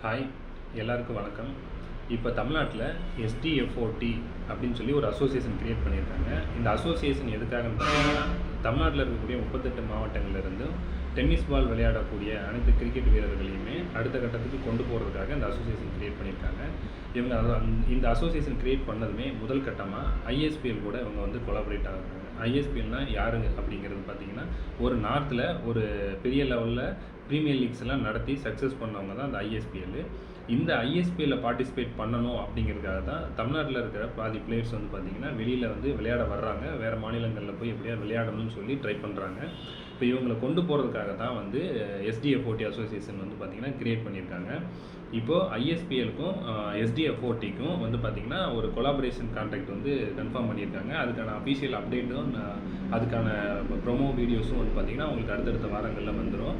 Hi, எல்லாருக்கும் வணக்கம். இப்போ தமிழ்நாட்டில் எஸ்டிஎஃப்ஓடி அப்படின்னு சொல்லி ஒரு அசோசியேஷன் கிரியேட் பண்ணியிருக்காங்க. இந்த அசோசியேஷன் எதுக்காகன்னு பார்த்தீங்கன்னா, தமிழ்நாட்டில் இருக்கக்கூடிய 38 மாவட்டங்கள்லேருந்தும் டென்னிஸ் பால் விளையாடக்கூடிய அனைத்து கிரிக்கெட் வீரர்களையுமே அடுத்த கட்டத்துக்கு கொண்டு போகிறதுக்காக இந்த அசோசியேஷன் கிரியேட் பண்ணியிருக்காங்க. இவங்க இந்த அசோசியேஷன் கிரியேட் பண்ணதுமே முதல் கட்டமாக ஐஎஸ்பிஎல் கூட இவங்க வந்து கொலாபரேட் ஆகுறாங்க. ஐஎஸ்பிஎல்னால் யாருங்க அப்படிங்கிறது பார்த்தீங்கன்னா, ஒரு நார்த்தில் ஒரு பெரிய லெவலில் ப்ரீமியர் லீக்ஸ் எல்லாம் நடத்தி சக்ஸஸ் பண்ணவங்க தான் அந்த ஐஎஸ்பிஎல். இந்த ஐஎஸ்பிஎல்லில் பார்ட்டிசிபேட் பண்ணணும் அப்படிங்கிறதுக்காக தான் தமிழ்நாட்டில் இருக்கிற பாதி பிளேயர்ஸ் வந்து பார்த்திங்கன்னா வெளியில் வந்து விளையாட வர்றாங்க. வேறு மாநிலங்களில் போய் எப்படியா விளையாடணும்னு சொல்லி ட்ரை பண்ணுறாங்க. இப்போ இவங்களை கொண்டு போகிறதுக்காக தான் வந்து எஸ்டிஎஃப்ஓடி அசோசியேஷன் வந்து பார்த்திங்கன்னா கிரியேட் பண்ணியிருக்காங்க. இப்போது ஐஎஸ்பிஎலுக்கும் எஸ்டிஎஃப்ஓடிக்கும் வந்து பார்த்திங்கன்னா ஒரு கொலாபரேஷன் கான்ட்ராக்ட் வந்து கன்ஃபார்ம் பண்ணியிருக்காங்க. அதுக்கான அஃபீஷியல் அப்டேட்டும் அதுக்கான ப்ரொமோ வீடியோஸும் வந்து பார்த்திங்கன்னா உங்களுக்கு அடுத்தடுத்த வாரங்களில் வந்துடும்.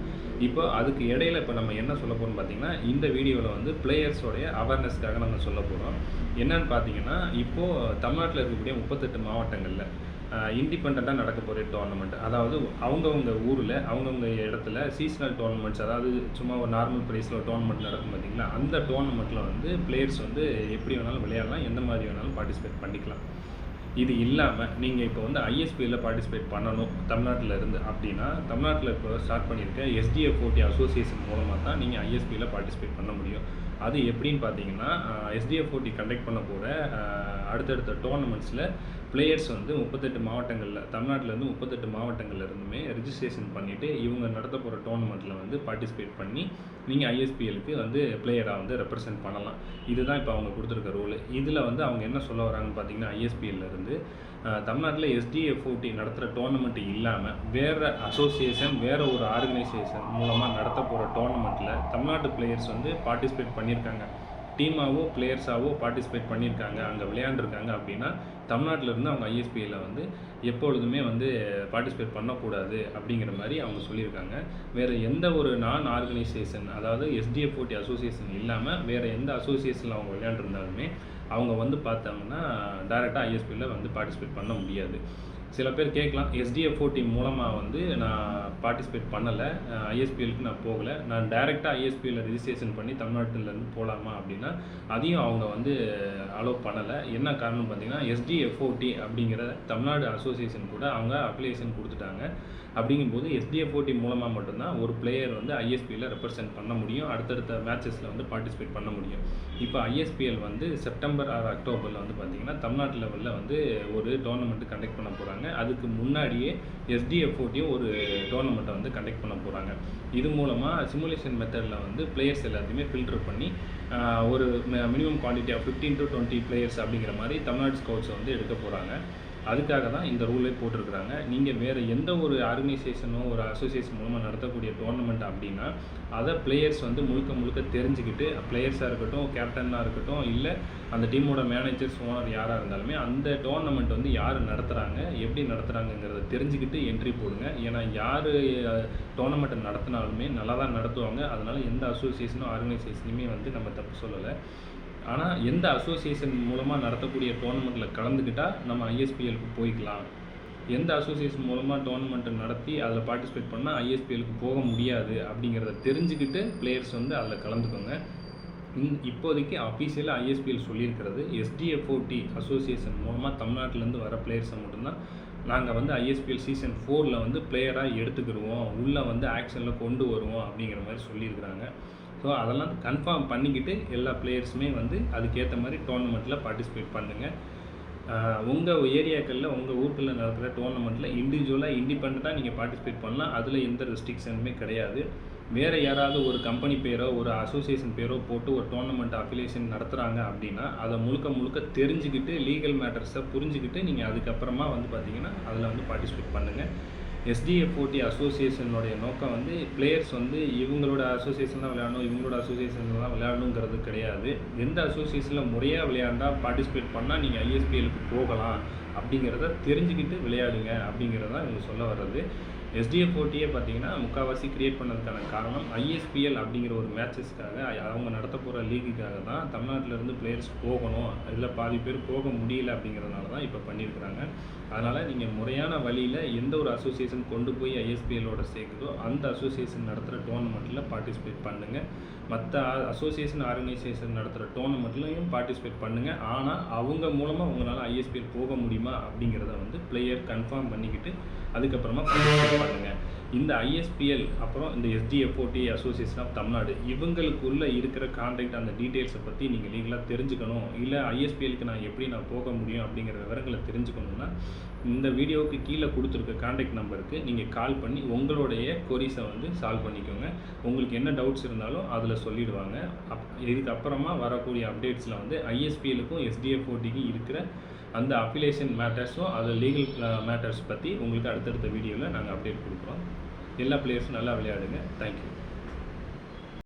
இப்போ அதுக்கு இடையில இப்போ நம்ம என்ன சொல்ல போகிறோம்னு பார்த்திங்கன்னா, இந்த வீடியோவில் வந்து பிளேயர்ஸோடைய அவேர்னஸ்க்காக நம்ம சொல்ல போகிறோம். என்னன்னு பார்த்தீங்கன்னா, இப்போது தமிழ்நாட்டில் இருக்கக்கூடிய 38 மாவட்டங்களில் இண்டிபெண்ட்டாக நடக்க போகிற டோர்னமெண்ட், அதாவது அவங்கவுங்க ஊரில் அவங்கவுங்க இடத்துல சீசனல் டோர்னமெண்ட்ஸ், அதாவது சும்மா ஒரு நார்மல் ப்ரைஸில் ஒரு டோர்னமெண்ட் நடக்கும் பார்த்திங்களா, அந்த டோர்னமெண்ட்டில் வந்து பிளேயர்ஸ் வந்து எப்படி வேணாலும் விளையாடலாம், எந்த மாதிரி வேணாலும் பார்ட்டிசிபேட் பண்ணிக்கலாம். இது இல்லாமல் நீங்கள் இப்போ வந்து ஐஎஸ்பிஎல்லில் பார்ட்டிசிபேட் பண்ணணும் தமிழ்நாட்டில் இருந்து அப்படின்னா, தமிழ்நாட்டில் இப்போ ஸ்டார்ட் பண்ணியிருக்க எஸ்டிஎஃப்ஓடி அசோசியேஷன் மூலமாக தான் நீங்கள் ஐஎஸ்பிஎல்லில் பார்ட்டிசிபேட் பண்ண முடியும். அது எப்படின்னு பார்த்தீங்கன்னா, எஸ்டிஎஃப்ஓடி கண்டக்ட் பண்ண போகிற அடுத்தடுத்த டோர்னமெண்ட்ஸில் பிளேயர்ஸ் வந்து 38 மாவட்டங்களில், தமிழ்நாட்டிலேருந்து 38 மாவட்டங்களில் இருந்துமே ரிஜிஸ்ட்ரேஷன் பண்ணிவிட்டு இவங்க நடத்த போகிற டோர்னமெண்ட்டில் வந்து பார்ட்டிசிபேட் பண்ணி நீங்கள் ஐஎஸ்பிஎலுக்கு வந்து பிளேயராக வந்து ரெப்ரசென்ட் பண்ணலாம். இதுதான் இப்போ அவங்க கொடுத்துருக்க ரூல். இதில் வந்து அவங்க என்ன சொல்ல வராங்கன்னு பார்த்தீங்கன்னா, ஐஎஸ்பிஎல்லேருந்து தமிழ்நாட்டில் எஸ்டிஎஃப்ஓடி நடத்துகிற டோர்னமெண்ட் இல்லாமல் வேறு அசோசியேஷன், வேறு ஒரு ஆர்கனைசேஷன் மூலமாக நடத்த போகிற டோர்னமெண்ட்டில் தமிழ்நாட்டு பிளேயர்ஸ் வந்து பார்ட்டிசிபேட் பண்ணியிருக்காங்க, டீமாவோ பிளேயர்ஸாவோ பார்ட்டிசிபேட் பண்ணியிருக்காங்க, அங்கே விளையாண்டுருக்காங்க அப்படின்னா தமிழ்நாட்டிலேருந்து அவங்க ஐஎஸ்பிஎல்லில் வந்து எப்பொழுதுமே வந்து பார்ட்டிசிபேட் பண்ணக்கூடாது அப்படிங்கிற மாதிரி அவங்க சொல்லியிருக்காங்க. வேறு எந்த ஒரு நான் ஆர்கனைசேஷன், அதாவது எஸ்டிஎஃப்ஓடி அசோசியேஷன் இல்லாமல் வேறு எந்த அசோசியேஷனில் அவங்க விளையாண்டுருந்தாலுமே அவங்க வந்து பார்த்தாங்கன்னா டைரெக்டாக ஐஎஸ்பிஎல்லில் வந்து பார்ட்டிசிபேட் பண்ண முடியாது. சில பேர் கேட்கலாம், எஸ்டிஎஃப்ஓடி மூலமாக வந்து நான் பார்ட்டிசிபேட் பண்ணலை, ஐஎஸ்பிஎலுக்கு நான் போகலை, நான் டைரெக்டாக ஐஎஸ்பிஎல்லில் ரிஜிஸ்ட்ரேஷன் பண்ணி தமிழ்நாட்டிலேருந்து போகலாமா அப்படின்னா அதையும் அவங்க வந்து அலோவ் பண்ணலை. என்ன காரணம் பார்த்தீங்கன்னா, எஸ்டிஎஃப்ஓடி அப்படிங்கிற தமிழ்நாடு அசோசியேஷன் கூட அவங்க அப்ளிகேஷன் கொடுத்துட்டாங்க. அப்படிங்கும்போது எஸ்டிஎஃப்ஓடி மூலமாக மட்டும்தான் ஒரு பிளேயர் வந்து ஐஎஸ்பிஎல்லில் ரெப்ரசென்ட் பண்ண முடியும், அடுத்தடுத்த மேட்சஸில் வந்து பார்ட்டிசிபேட் பண்ண முடியும். இப்போ ஐஎஸ்பிஎல் வந்து செப்டம்பர் ஆர் அக்டோபரில் வந்து பார்த்திங்கன்னா தமிழ்நாட்டு லெவலில் வந்து ஒரு டோர்னமெண்ட்டு கண்டக்ட் பண்ண போகிறாங்க. அதுக்கு முன்னாடியே எஸ்டிஎஃப்ஓடியும் ஒரு டோர்னமெண்ட்டை வந்து கண்டக்ட் பண்ண போகிறாங்க. இது மூலமாக சிமுலேஷன் மெத்தடில் வந்து பிளேயர்ஸ் எல்லாத்தையுமே ஃபில்டர் பண்ணி ஒரு minimum quantity of 15 to 20 players அப்படிங்கிற மாதிரி தமிழ்நாடு ஸ்கவுட்ஸை வந்து எடுக்க போகிறாங்க. அதுக்காக தான் இந்த ரூலே போட்டிருக்கிறாங்க. நீங்கள் வேறு எந்த ஒரு ஆர்கனைசேஷனோ ஒரு அசோசியேஷன் மூலமாக நடத்தக்கூடிய டோர்னமெண்ட் அப்படின்னா அதை பிளேயர்ஸ் வந்து முழுக்க தெரிஞ்சுக்கிட்டு, பிளேயர்ஸாக இருக்கட்டும், கேப்டனாக இருக்கட்டும், இல்லை அந்த டீமோட மேனேஜர்ஸ், ஓனர் யாராக இருந்தாலுமே அந்த டோர்னமெண்ட் வந்து யார் நடத்துகிறாங்க, எப்படி நடத்துகிறாங்கங்கிறத தெரிஞ்சுக்கிட்டு என்ட்ரி போடுங்க. ஏன்னா யார் டோர்னமெண்ட்டை நடத்தினாலுமே நல்லா தான் நடத்துவாங்க. அதனால் எந்த அசோசியேஷனோ ஆர்கனைசேஷனுமே வந்து நம்ம தப்பு சொல்லலை. ஆனால் எந்த அசோசியேஷன் மூலமாக நடத்தக்கூடிய டோர்னமெண்ட்டில் கலந்துக்கிட்டால் நம்ம ஐஎஸ்பிஎலுக்கு போய்க்கலாம், எந்த அசோசியேஷன் மூலமாக டோர்னமெண்ட்டை நடத்தி அதில் பார்ட்டிசிபேட் பண்ணால் ஐஎஸ்பிஎலுக்கு போக முடியாது அப்படிங்கிறத தெரிஞ்சுக்கிட்டு பிளேயர்ஸ் வந்து அதில் கலந்துக்கோங்க. இப்போதைக்கு அஃபீஷியலாக ஐஎஸ்பிஎல் சொல்லியிருக்கிறது, எஸ்டிஎஃப்ஓடி அசோசியேஷன் மூலமாக தமிழ்நாட்டிலேருந்து வர பிளேயர்ஸை மட்டும்தான் நாங்கள் வந்து ஐஎஸ்பிஎல் சீசன் 4 வந்து பிளேயராக எடுத்துக்கிடுவோம், உள்ளே வந்து ஆக்ஷனில் கொண்டு வருவோம் அப்படிங்கிற மாதிரி சொல்லியிருக்கிறாங்க. ஸோ அதெல்லாம் கன்ஃபார்ம் பண்ணிக்கிட்டு எல்லா பிளேயர்ஸுமே வந்து அதுக்கேற்ற மாதிரி டோர்னமெண்ட்டில் பார்ட்டிசிபேட் பண்ணுங்கள். உங்கள் ஏரியாக்களில் உங்கள் ஊருக்குள்ள நடக்கிற டோர்னமெண்ட்டில் இண்டிவிஜுவலாக இண்டிபெண்ட்டாக நீங்கள் பார்ட்டிசிபேட் பண்ணலாம். அதில் எந்த ரெஸ்ட்ரிக்ஷனுமே கிடையாது. வேறு யாராவது ஒரு கம்பெனி பேரோ ஒரு அசோசியேஷன் பேரோ போட்டு ஒரு டோர்னமெண்ட் அஃபிலியேஷன் நடத்துகிறாங்க அப்படின்னா அதை முழுக்க தெரிஞ்சுக்கிட்டு லீகல் மேட்டர்ஸை புரிஞ்சுக்கிட்டு நீங்கள் அதுக்கப்புறமா வந்து பார்த்திங்கன்னா அதில் வந்து பார்ட்டிசிபேட் பண்ணுங்கள். எஸ்டிஎஃப்ஓடி அசோசியேஷனுடைய நோக்கம் வந்து பிளேயர்ஸ் வந்து இவங்களோட அசோசியேஷன் தான் விளையாடணும், இவங்களோட அசோசியேஷன் தான் விளையாடணுங்கிறது கிடையாது. எந்த அசோசியேஷனில் முறையாக விளையாண்டால் பார்ட்டிசிபேட் பண்ணால் நீங்கள் ஐஎஸ்பிஎலுக்கு போகலாம் அப்படிங்கிறத தெரிஞ்சுக்கிட்டு விளையாடுங்க அப்படிங்கிறது தான் இவங்க சொல்ல வர்றது. எஸ்டிஎஃப்ஓடியே பார்த்தீங்கன்னா முக்கால்வாசி கிரியேட் பண்ணதுக்கான காரணம் ஐஎஸ்பிஎல் அப்படிங்கிற ஒரு மேட்சஸ்க்காக, அவங்க நடத்த போகிற லீக்குக்காக தான் தமிழ்நாட்டிலேருந்து பிளேயர்ஸ் போகணும், அதில் பாதி பேர் போக முடியல அப்படிங்கிறதுனால தான் இப்போ பண்ணியிருக்கிறாங்க. அதனால் நீங்கள் முறையான வழியில் எந்த ஒரு அசோசியேஷன் கொண்டு போய் ஐஎஸ்பிஎல்லோட சேர்க்குதோ அந்த அசோசியேஷன் நடத்துகிற டோர்னமெண்ட்டில் பார்ட்டிசிபேட் பண்ணுங்கள். மற்ற அசோசியேஷன் ஆர்கனைசேஷன் நடத்துகிற டோர்னமெண்ட்லையும் பார்ட்டிசிபேட் பண்ணுங்கள். ஆனால் அவங்க மூலமாக உங்களால் ஐஎஸ்பிஎல் போக முடியுமா அப்படிங்கிறத வந்து பிளேயர் கன்ஃபார்ம் பண்ணிக்கிட்டு அதுக்கப்புறமா பார்ட்டிசிபேட் பண்ணுங்கள். இந்த ஐஎஸ்பிஎல் அப்புறம் இந்த எஸ்டிஎஃப்ஓடி அசோசியேஷன் ஆஃப் தமிழ்நாடு இவங்களுக்குள்ளே இருக்கிற கான்டாக்ட் அந்த டீட்டெயில்ஸை பற்றி நீங்கள் லீகலாக தெரிஞ்சுக்கணும், இல்லை ஐஎஸ்பிஎலுக்கு நான் போக முடியும் அப்படிங்கிற விவரங்களை தெரிஞ்சுக்கணுன்னா இந்த வீடியோவுக்கு கீழே கொடுத்துருக்க கான்டாக்ட் நம்பருக்கு நீங்கள் கால் பண்ணி உங்களுடைய கொரிஸை வந்து சால்வ் பண்ணிக்கோங்க. உங்களுக்கு என்ன டவுட்ஸ் இருந்தாலும் அதில் சொல்லிடுவாங்க. இதுக்கப்புறமா வரக்கூடிய அப்டேட்ஸில் வந்து ஐஎஸ்பிஎலுக்கும் எஸ்டிஎஃப்ஓடிக்கும் இருக்கிற அந்த அஃபிலியேஷன் மேட்டர்ஸும் அது லீகல் மேட்டர்ஸ் பற்றி உங்களுக்கு அடுத்தடுத்த வீடியோவில் நாங்கள் அப்டேட் கொடுக்குறோம். எல்லா பிளேயர்ஸும் நல்லா விளையாடுங்க. தேங்க்யூ.